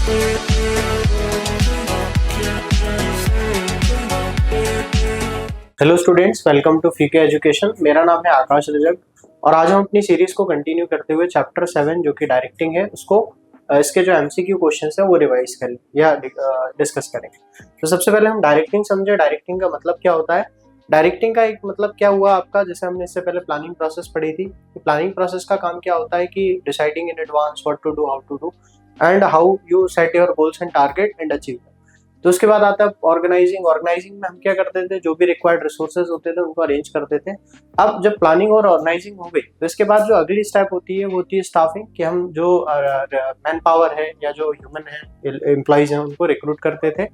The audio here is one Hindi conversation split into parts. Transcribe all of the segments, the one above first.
हेलो स्टूडेंट्स, वेलकम टू फीके एजुकेशन। मेरा नाम है आकाश रजक और आज हम अपनी सीरीज को कंटिन्यू करते हुए चैप्टर 7 जो कि डायरेक्टिंग है उसको इसके जो एमसीक्यू क्वेश्चंस है वो रिवाइज करें या डिस्कस करेंगे। तो सबसे पहले हम डायरेक्टिंग समझे। डायरेक्टिंग का मतलब क्या होता है? डायरेक्टिंग का एक मतलब क्या हुआ आपका, जैसे हमने इससे पहले प्लानिंग प्रोसेस पढ़ी थी। प्लानिंग प्रोसेस का काम क्या होता है कि deciding in advance what to do, how to do and how you set your goals and target and achieve. तो उसके बाद आता है ऑर्गेनाइजिंग। ऑर्गेनाइजिंग में हम क्या करते थे, जो भी रिक्वायर्ड रिसोर्सेज होते थे उनको अरेंज करते थे। अब जब प्लानिंग और ऑर्गेनाइजिंग हो गई तो इसके बाद जो अगली स्टेप होती है वो होती है स्टाफिंग, कि हम जो मैन पावर है या जो ह्यूमन है, एम्प्लॉयज हैं, उनको रिक्रूट करते थे।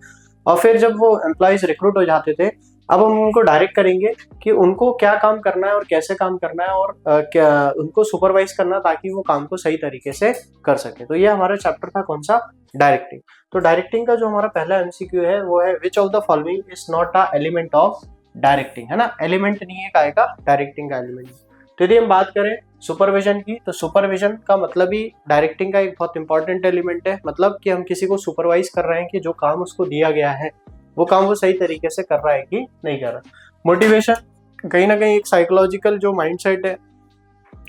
और फिर जब वो एम्प्लॉयज रिक्रूट हो जाते थे, अब हम उनको डायरेक्ट करेंगे कि उनको क्या काम करना है और कैसे काम करना है और क्या उनको सुपरवाइज करना, ताकि वो काम को सही तरीके से कर सके। तो ये हमारा चैप्टर था, कौन सा? डायरेक्टिंग। तो डायरेक्टिंग का जो हमारा पहला एमसीक्यू है वो है which of the following is not a element of directing, है ना। एलिमेंट नहीं है काय का, डायरेक्टिंग का एलिमेंट। तो यदि हम बात करें सुपरविजन की, तो सुपरविजन का मतलब ही डायरेक्टिंग का एक बहुत इंपॉर्टेंट एलिमेंट है। मतलब कि हम किसी को सुपरवाइज कर रहे हैं कि जो काम उसको दिया गया है वो काम वो सही तरीके से कर रहा है कि नहीं कर रहा। मोटिवेशन कहीं ना कहीं एक साइकोलॉजिकल जो माइंडसेट है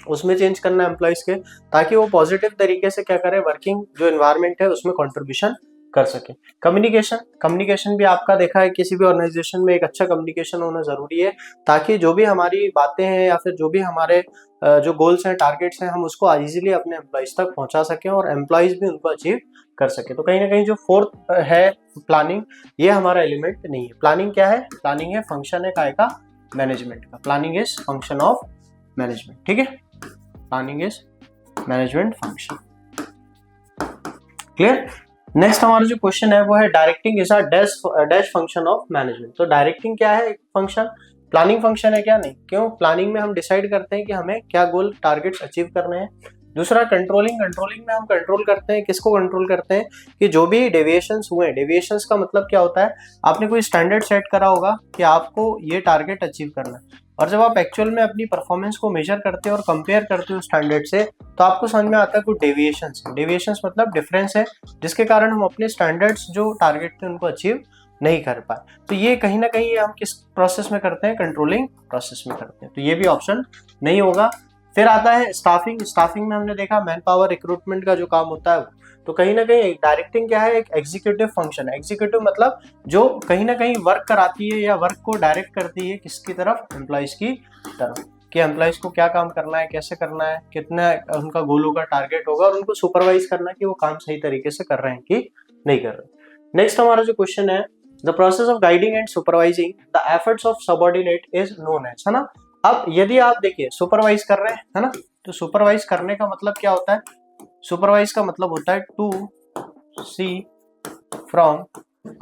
उसमें चेंज करना है एम्प्लॉयज के, ताकि वो पॉजिटिव तरीके से क्या करे, वर्किंग जो एनवायरनमेंट है उसमें कंट्रीब्यूशन कर सके। कम्युनिकेशन, कम्युनिकेशन भी आपका देखा है किसी भी ऑर्गेनाइजेशन में एक अच्छा कम्युनिकेशन होना जरूरी है, ताकि जो भी हमारी बातें हैं या फिर जो भी हमारे जो गोल्स हैं, टारगेट्स हैं, हम उसको इजीली अपने एम्प्लॉयज तक पहुंचा सकें और एम्प्लॉयज भी उनको अचीव कर सके। तो कहीं ना कहीं जो फोर्थ है प्लानिंग, ये हमारा एलिमेंट नहीं है। प्लानिंग क्या है? प्लानिंग है फंक्शन है काय का, मैनेजमेंट का। Planning is function of management, ठीक है। Planning is management function, clear. Next हमारा जो क्वेश्चन है वो है directing is a dash function of management. तो डायरेक्टिंग क्या है? फंक्शन। प्लानिंग फंक्शन है क्या? नहीं। क्यों? प्लानिंग में हम डिसाइड करते हैं कि हमें क्या गोल टारगेट्स अचीव करने हैं। दूसरा कंट्रोलिंग, कंट्रोलिंग में हम कंट्रोल करते हैं, किसको कंट्रोल करते हैं कि जो भी डेविएशंस हुए। डेविएशंस का मतलब क्या होता है? आपने कोई स्टैंडर्ड सेट करा होगा कि आपको ये टारगेट अचीव करना है, और जब आप एक्चुअल में अपनी परफॉर्मेंस को मेजर करते हो और कंपेयर करते हो स्टैंडर्ड से, तो आपको समझ में आता है कुछ डेविएशंस। डेविएशंस मतलब डिफरेंस है, जिसके कारण हम अपने स्टैंडर्ड्स जो टारगेट थे उनको अचीव नहीं कर पाए। तो ये कहीं ना कहीं हम किस प्रोसेस में करते हैं? कंट्रोलिंग प्रोसेस में करते हैं। तो ये भी ऑप्शन नहीं होगा। फिर आता है स्टाफिंग। स्टाफिंग में हमने देखा मैन पावर रिक्रूटमेंट का जो काम होता है। तो कहीं ना कहीं डायरेक्टिंग क्या है? एक एग्जीक्यूटिव फंक्शन है। एग्जीक्यूटिव मतलब जो कहीं ना कहीं वर्क कराती है या वर्क को डायरेक्ट करती है, किसकी तरफ? एम्प्लॉयज की तरफ, कि एम्प्लॉयज को क्या काम करना है, कैसे करना है, कितना उनका गोल होगा, टारगेट होगा, और उनको सुपरवाइज करना कि वो काम सही तरीके से कर रहे हैं कि नहीं कर रहे। नेक्स्ट हमारा जो क्वेश्चन है, the process of guiding and supervising the efforts of subordinate is known as, है ना। अब यदि आप देखिए सुपरवाइज कर रहे हैं, है ना, तो सुपरवाइज करने का मतलब क्या होता है? सुपरवाइज का मतलब होता है टू सी फ्रॉम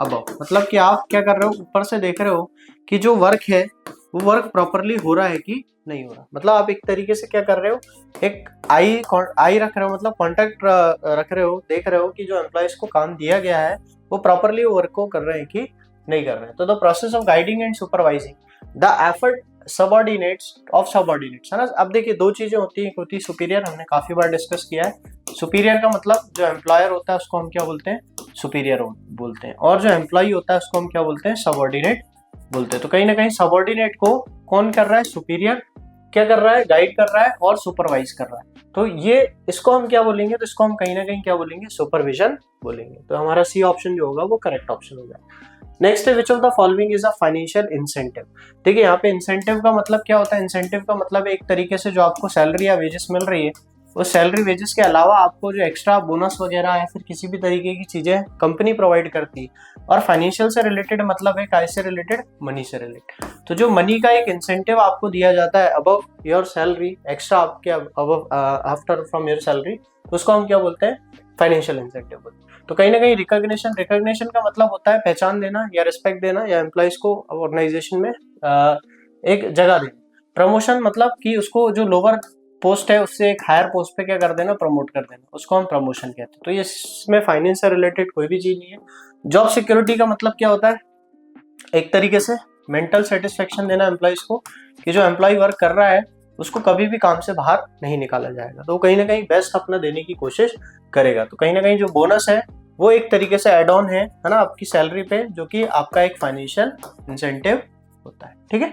अबव। मतलब कि आप क्या कर रहे हो, ऊपर से देख रहे हो कि जो वर्क है वो वर्क प्रॉपरली हो रहा है कि नहीं हो रहा। मतलब आप एक तरीके से क्या कर रहे हो, एक आई रख रहे हो, मतलब कॉन्टेक्ट रख रहे हो, देख रहे हो कि जो एम्प्लॉयज को काम दिया गया है वो प्रॉपरली वर्क को कर रहे हैं कि नहीं कर रहे हैं। तो the process of guiding and supervising the effort subordinates of subordinates, है ना। अब देखिए दो चीजें होती है, एक होती है सुपीरियर, हमने काफी बार डिस्कस किया है। सुपीरियर का मतलब जो एम्प्लॉयर होता है उसको हम क्या बोलते हैं? सुपीरियर बोलते हैं। और जो एम्प्लॉय होता है उसको हम क्या बोलते हैं? सबऑर्डिनेट बोलते हैं। तो कहीं ना कहीं सबऑर्डिनेट को कौन कर रहा है? सुपीरियर क्या कर रहा है? गाइड कर रहा है और सुपरवाइज कर रहा है। तो ये इसको हम क्या बोलेंगे? तो इसको हम कहीं ना कहीं क्या बोलेंगे? सुपरविजन बोलेंगे। तो हमारा सी ऑप्शन जो होगा वो करेक्ट ऑप्शन होगा। नेक्स्ट है which of the following is a financial incentive. देखिए यहाँ पे इंसेंटिव का मतलब क्या होता है? इंसेंटिव का मतलब एक तरीके से जो आपको सैलरी या वेजेस मिल रही है, उस सैलरी वेजेस के अलावा आपको जो एक्स्ट्रा बोनस वगैरह या फिर किसी भी तरीके की चीजें कंपनी प्रोवाइड करती है। और फाइनेंशियल से रिलेटेड मतलब है काय से रिलेटेड? मनी से रिलेटेड। तो जो मनी का एक इंसेंटिव आपको दिया जाता है अबव योर सैलरी, एक्स्ट्रा आपके above after from your salary, उसको हम क्या बोलते हैं? फाइनेंशियल इंसेंटिव बोलते हैं। तो कहीं ना कहीं रिकॉग्निशन, रिकॉग्निशन का मतलब होता है पहचान देना या रिस्पेक्ट देना, या एम्प्लॉयज को ऑर्गेनाइजेशन में एक जगह देना। प्रमोशन मतलब कि उसको जो लोअर पोस्ट है उससे एक हायर पोस्ट पे क्या कर देना? प्रमोट कर देना, उसको हम प्रमोशन कहते हैं। तो ये इसमें फाइनेंस से रिलेटेड कोई भी चीज नहीं है। जॉब सिक्योरिटी का मतलब क्या होता है? एक तरीके से मेंटल सेटिस्फेक्शन देना एम्प्लॉयज को, कि जो एम्प्लॉय वर्क कर रहा है उसको कभी भी काम से बाहर नहीं निकाला जाएगा। तो कहीं ना कहीं बेस्ट अपना देने की कोशिश करेगा। तो कहीं ना कहीं जो बोनस है वो एक तरीके से एड ऑन है ना, आपकी सैलरी पे, जो कि आपका एक फाइनेंशियल इंसेंटिव होता है। ठीक है,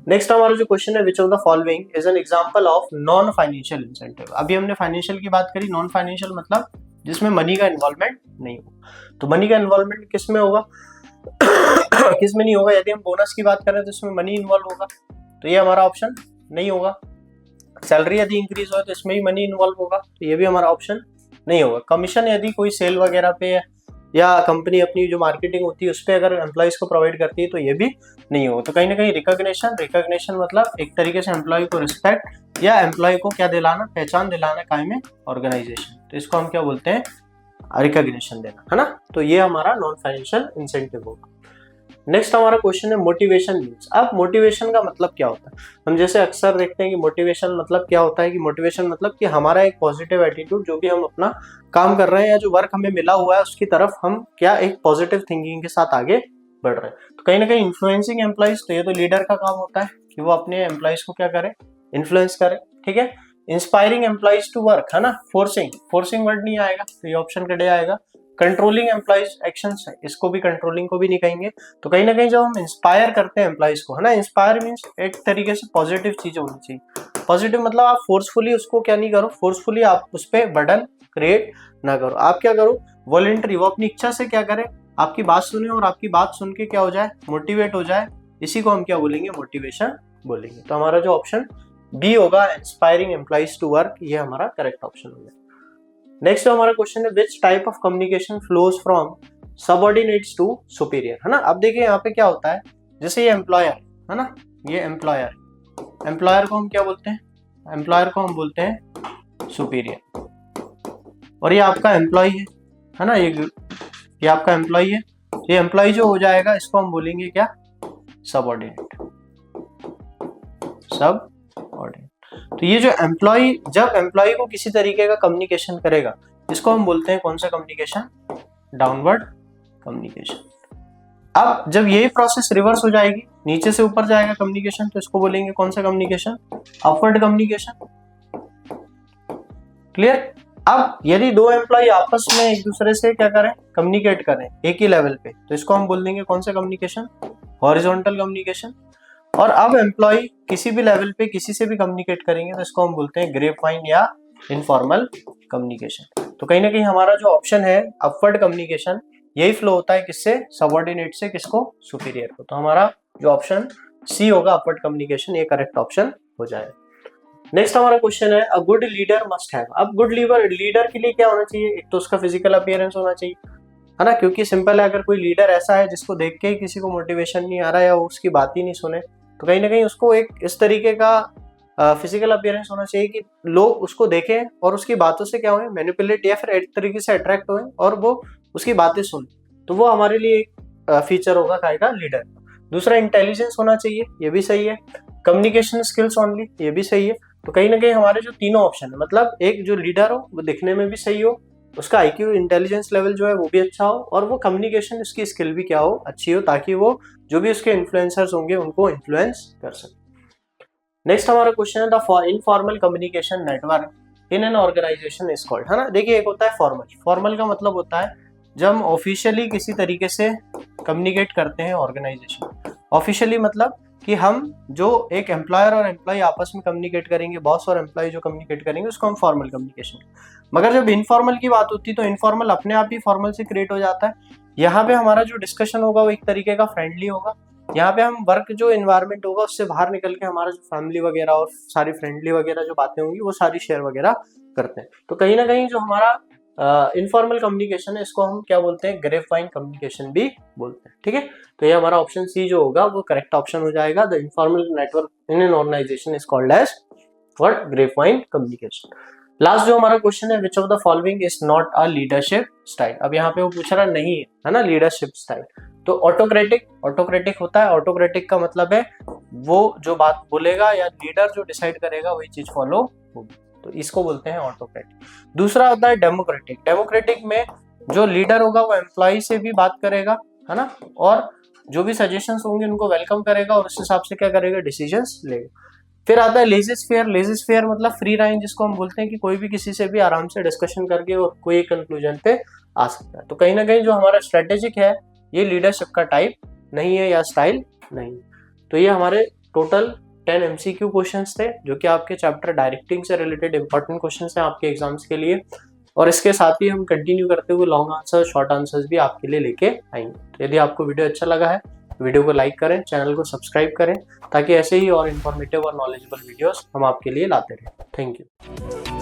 नेक्स्ट हमारा जो क्वेश्चन है, which of the following is an example of non financial incentive. अभी हमने फाइनेंशियल की बात करी, नॉन फाइनेंशियल मतलब जिसमें मनी का इन्वॉल्वमेंट नहीं हो। तो मनी का इन्वॉल्वमेंट किस में होगा किस में नहीं होगा? यदि हम बोनस की बात करें तो इसमें मनी इन्वॉल्व होगा, तो ये हमारा ऑप्शन नहीं होगा। सैलरी यदि इंक्रीज हो तो इसमें ही मनी इन्वॉल्व होगा, तो ये भी हमारा ऑप्शन नहीं होगा। कमीशन यदि कोई सेल वगैरह पे या कंपनी अपनी जो मार्केटिंग होती है उस पर अगर एम्प्लॉयज को प्रोवाइड करती है तो ये भी नहीं होगा। तो कहीं ना कहीं रिकॉग्निशन मतलब एक तरीके से एम्प्लॉय को रिस्पेक्ट या एम्प्लॉय को क्या दिलाना, पहचान दिलाना कायम ऑर्गेनाइजेशन, तो इसको हम क्या बोलते हैं? रिकॉग्निशन देना, है ना। तो ये हमारा नॉन फाइनेंशियल इंसेंटिव होगा। नेक्स्ट हमारा क्वेश्चन है मोटिवेशन मीन्स। अब मोटिवेशन का मतलब क्या होता है? हम जैसे अक्सर देखते हैं कि मोटिवेशन मतलब क्या होता है, कि मोटिवेशन मतलब कि हमारा एक पॉजिटिव एटीट्यूड, जो भी हम अपना काम कर रहे हैं या जो वर्क हमें मिला हुआ है उसकी तरफ हम क्या एक पॉजिटिव थिंकिंग के साथ आगे बढ़ रहे हैं। तो कहीं ना कहीं इन्फ्लुएंसिंग एम्प्लॉइज, तो ये तो लीडर का काम होता है कि वो अपने एम्प्लॉइज को क्या करे? इन्फ्लुएंस करे। ठीक है, इंस्पायरिंग एम्प्लॉइज टू वर्क, है ना। फोर्सिंग वर्ड नहीं आएगा, तो ये ऑप्शन कटे आएगा। कंट्रोलिंग एम्प्लॉइज एक्शंस है, इसको भी कंट्रोलिंग को भी नहीं कहेंगे। तो कहीं ना कहीं जब हम इंस्पायर करते हैं एम्प्लॉइज को, है ना, इंस्पायर मीन्स एक तरीके से पॉजिटिव चीज होनी चाहिए। पॉजिटिव मतलब आप फोर्सफुली उसको क्या नहीं करो, फोर्सफुली आप उस पर बर्डन क्रिएट ना करो। आप क्या करो? वॉलंटरी, वो अपनी इच्छा से क्या करे? आपकी बात सुने और आपकी बात सुन के क्या हो जाए? मोटिवेट हो जाए। इसी को हम क्या बोलेंगे? मोटिवेशन बोलेंगे। तो हमारा जो ऑप्शन बी होगा, इंस्पायरिंग एम्प्लॉइज टू वर्क, ये हमारा करेक्ट ऑप्शन होगा। नेक्स्ट जो हमारा क्वेश्चन है, which type of communication flows from subordinates to superior, है ना। अब देखिए यहाँ पे क्या होता है, जैसे ये एम्प्लॉयर है ना, ये एम्प्लॉयर को हम क्या बोलते हैं? एम्प्लॉयर को हम बोलते हैं सुपीरियर, और ये आपका एम्प्लॉय है ना, ये आपका एम्प्लॉय है। ये एम्प्लॉय जो हो जाएगा इसको हम बोलेंगे क्या? सबऑर्डिनेट। तो ये जो एम्प्लॉय, जब एम्प्लॉय को किसी तरीके का कम्युनिकेशन करेगा, इसको हम बोलते हैं कौन सा कम्युनिकेशन? Downward communication. अब जब यही प्रोसेस रिवर्स हो जाएगी, नीचे से ऊपर जाएगा कम्युनिकेशन, तो इसको बोलेंगे कौन सा कम्युनिकेशन? Upward communication. क्लियर? अब यदि दो एम्प्लॉय आपस में एक दूसरे से क्या करें? कम्युनिकेट करें एक ही लेवल पे, तो इसको हम बोल देंगे कौन सा कम्युनिकेशन? Horizontal communication. और अब एम्प्लॉय किसी भी लेवल पे किसी से भी कम्युनिकेट करेंगे तो इसको हम बोलते हैं ग्रेपवाइन या इनफॉर्मल कम्युनिकेशन। तो कहीं ना कहीं हमारा जो ऑप्शन है अपवर्ड कम्युनिकेशन, यही फ्लो होता है किससे? सबऑर्डिनेट से किसको? सुपीरियर को। तो हमारा जो ऑप्शन सी होगा अपवर्ड कम्युनिकेशन, ये करेक्ट ऑप्शन हो जाएगा। नेक्स्ट हमारा क्वेश्चन है, a good leader must have. अब गुड लीडर के लिए क्या होना चाहिए? एक तो उसका फिजिकल अपीयरेंस होना चाहिए, है ना, क्योंकि सिंपल है, अगर कोई लीडर ऐसा है जिसको देख के ही किसी को मोटिवेशन नहीं आ रहा है या उसकी बात ही नहीं सुने, तो कहीं ना कहीं उसको एक इस तरीके का फिजिकल अपीयरेंस होना चाहिए कि लोग उसको देखें और उसकी बातों से क्या हुए? मैनिपुलेट या फिर एक तरीके से अट्रैक्ट हुए और वो उसकी बातें सुने। तो वो हमारे लिए एक फीचर होगा का लीडर। दूसरा, इंटेलिजेंस होना चाहिए, ये भी सही है। कम्युनिकेशन स्किल्स ओनली, ये भी सही है। तो कहीं ना कहीं हमारे जो तीनों ऑप्शन है, मतलब एक जो लीडर हो वो दिखने में भी सही हो, उसका IQ इंटेलिजेंस लेवल जो है वो भी अच्छा हो, और वो कम्युनिकेशन उसकी स्किल भी क्या हो? अच्छी हो, ताकि वो जो भी उसके इन्फ्लुएंसर्स होंगे उनको इन्फ्लुएंस कर सके। नेक्स्ट हमारा क्वेश्चन है, the informal communication network in an organization is called, है ना। देखिए, एक होता है फॉर्मल का मतलब होता है जब हम ऑफिशियली किसी तरीके से कम्युनिकेट करते हैं ऑर्गेनाइजेशन। ऑफिशियली मतलब कि हम जो एक एम्प्लॉयर और एम्प्लॉय आपस में कम्युनिकेट करेंगे, बॉस और एम्प्लॉय जो कम्युनिकेट करेंगे, उसको हम फॉर्मल कम्युनिकेशन। मगर जब इनफॉर्मल की बात होती है तो इनफॉर्मल अपने आप ही फॉर्मल से क्रिएट हो जाता है। यहाँ पे हमारा जो डिस्कशन होगा वो एक तरीके का फ्रेंडली होगा। यहाँ पे हम वर्क जो एनवायरनमेंट होगा उससे बाहर निकल के हमारा जो फैमिली वगैरह और सारी फ्रेंडली वगैरह जो बातें होंगी वो सारी शेयर वगैरह करते हैं। तो कहीं ना कहीं जो हमारा इनफॉर्मल कम्युनिकेशन है इसको हम क्या बोलते हैं? ग्रेपवाइन कम्युनिकेशन भी बोलते हैं। ठीक है, तो ये हमारा ऑप्शन सी जो होगा वो करेक्ट ऑप्शन हो जाएगा। The informal network in an organization is called as what? Grapevine communication. Last जो हमारा क्वेश्चन है, which of the following is not a leadership style. अब यहाँ पे वो पूछ रहा नहीं है ना लीडरशिप स्टाइल। तो ऑटोक्रेटिक होता है। ऑटोक्रेटिक का मतलब है वो जो बात बोलेगा या लीडर जो डिसाइड करेगा वही चीज फॉलो होगी, तो इसको बोलते हैं ऑटोक्रेटिक। दूसरा होता है डेमोक्रेटिक में जो लीडर होगा वो एम्प्लॉय से भी बात करेगा, है ना, और जो भी सजेशंस होंगे उनको वेलकम करेगा और उस हिसाब से क्या करेगा? डिसीजंस लेगा। फिर आता है लेजिस्फेयर मतलब फ्री राइन, जिसको हम बोलते हैं कि कोई भी किसी से भी आराम से डिस्कशन करके और कोई कंक्लूजन पे आ सकता है। तो कहीं ना कहीं जो हमारा स्ट्रेटेजिक है ये लीडरशिप का टाइप नहीं है या स्टाइल नहीं। तो ये हमारे टोटल 10 MCQ क्वेश्चंस थे जो कि आपके चैप्टर डायरेक्टिंग से रिलेटेड इंपॉर्टेंट क्वेश्चंस हैं आपके एग्जाम्स के लिए। और इसके साथ ही हम कंटिन्यू करते हुए लॉन्ग आंसर शॉर्ट आंसर्स भी आपके लिए लेके आएंगे। तो यदि आपको वीडियो अच्छा लगा है वीडियो को लाइक करें, चैनल को सब्सक्राइब करें ताकि ऐसे ही और इन्फॉर्मेटिव और नॉलेजेबल वीडियोस हम आपके लिए लाते रहें। Thank you.